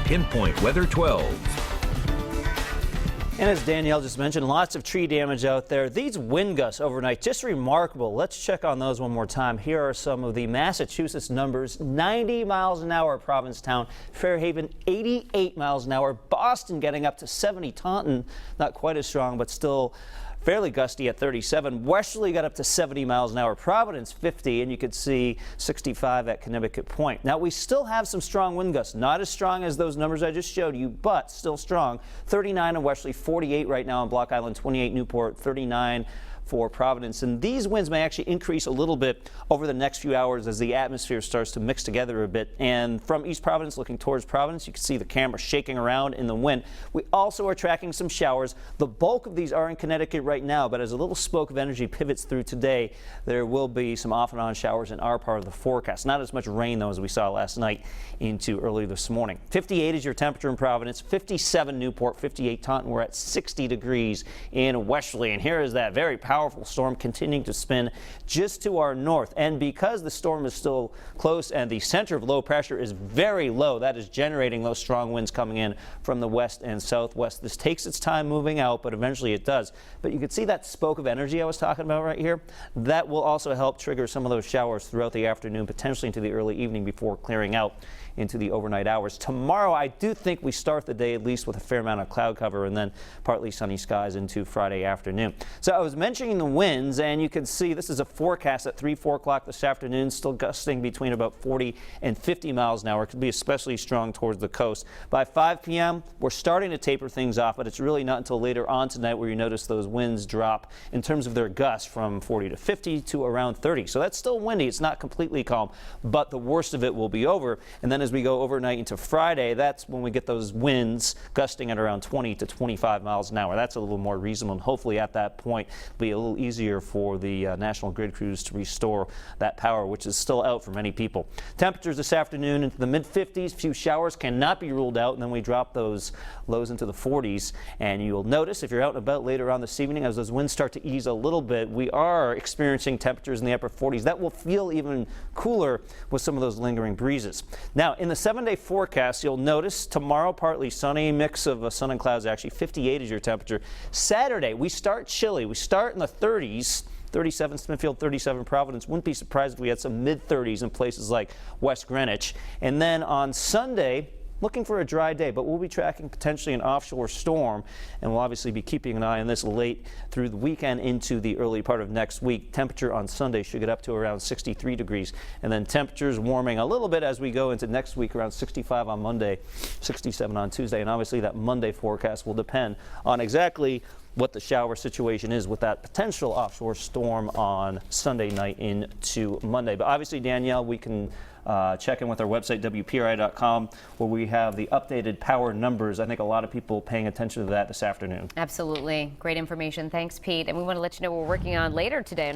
Pinpoint Weather 12. And as Danielle just mentioned, lots of tree damage out there. These wind gusts overnight, just remarkable. Let's check on those one more time. Here are some of the Massachusetts numbers. 90 miles an hour, Provincetown. Fairhaven, 88 miles an hour. Boston getting up to 70. Taunton, not quite as strong, but still fairly gusty at 37. Westerly got up to 70 miles an hour. Providence 50, and you could see 65 at Connecticut Point. Now we still have some strong wind gusts, not as strong as those numbers I just showed you, but still strong. 39 in Westerly, 48 right now on Block Island, 28 Newport, 39 for Providence. And these winds may actually increase a little bit over the next few hours as the atmosphere starts to mix together a bit. And from East Providence looking towards Providence, you can see the camera shaking around in the wind. We also are tracking some showers. The bulk of these are in Connecticut right now, but as a little spoke of energy pivots through today, there will be some off and on showers in our part of the forecast. Not as much rain though as we saw last night into early this morning. 58 is your temperature in Providence, 57 Newport, 58 Taunton. We're at 60 degrees in Westerly. And here is that very powerful storm continuing to spin just to our north. And because the storm is still close and the center of low pressure is very low, that is generating those strong winds coming in from the west and southwest. This takes its time moving out, but eventually it does. But you can see that spoke of energy I was talking about right here. That will also help trigger some of those showers throughout the afternoon, potentially into the early evening before clearing out into the overnight hours. Tomorrow, I do think we start the day at least with a fair amount of cloud cover and then partly sunny skies into Friday afternoon. So I was mentioning the winds, and you can see this is a forecast at 4 o'clock this afternoon, still gusting between about 40 and 50 miles an hour. It could be especially strong towards the coast. By 5 p.m., we're starting to taper things off, but it's really not until later on tonight where you notice those winds drop in terms of their gusts from 40 to 50 to around 30. So that's still windy. It's not completely calm, but the worst of it will be over. And then as we go overnight into Friday, that's when we get those winds gusting at around 20 to 25 miles an hour. That's a little more reasonable, and hopefully at that point it'll be a little easier for the National Grid crews to restore that power, which is still out for many people. Temperatures this afternoon into the mid-50s. Few showers cannot be ruled out, and then we drop those lows into the 40s. And you'll notice if you're out and about later on this evening, as those winds start to ease a little bit, we are experiencing temperatures in the upper 40s. That will feel even cooler with some of those lingering breezes. Now, in the 7-day forecast, you'll notice tomorrow partly sunny, mix of sun and clouds. Actually 58 is your temperature. Saturday, we start chilly. We start in the 30s. 37 Smithfield, 37 Providence. Wouldn't be surprised if we had some mid-30s in places like West Greenwich. And then on Sunday, looking for a dry day, but we'll be tracking potentially an offshore storm, and we'll obviously be keeping an eye on this late through the weekend into the early part of next week. Temperature on Sunday should get up to around 63 degrees, and then temperatures warming a little bit as we go into next week, around 65 on Monday, 67 on Tuesday, and obviously that Monday forecast will depend on exactly what the shower situation is with that potential offshore storm on Sunday night into Monday. But obviously, Danielle, we can check in with our website, WPRI.com, where we have the updated power numbers. I think a lot of people paying attention to that this afternoon. Absolutely. Great information. Thanks, Pete. And we want to let you know what we're working on later today.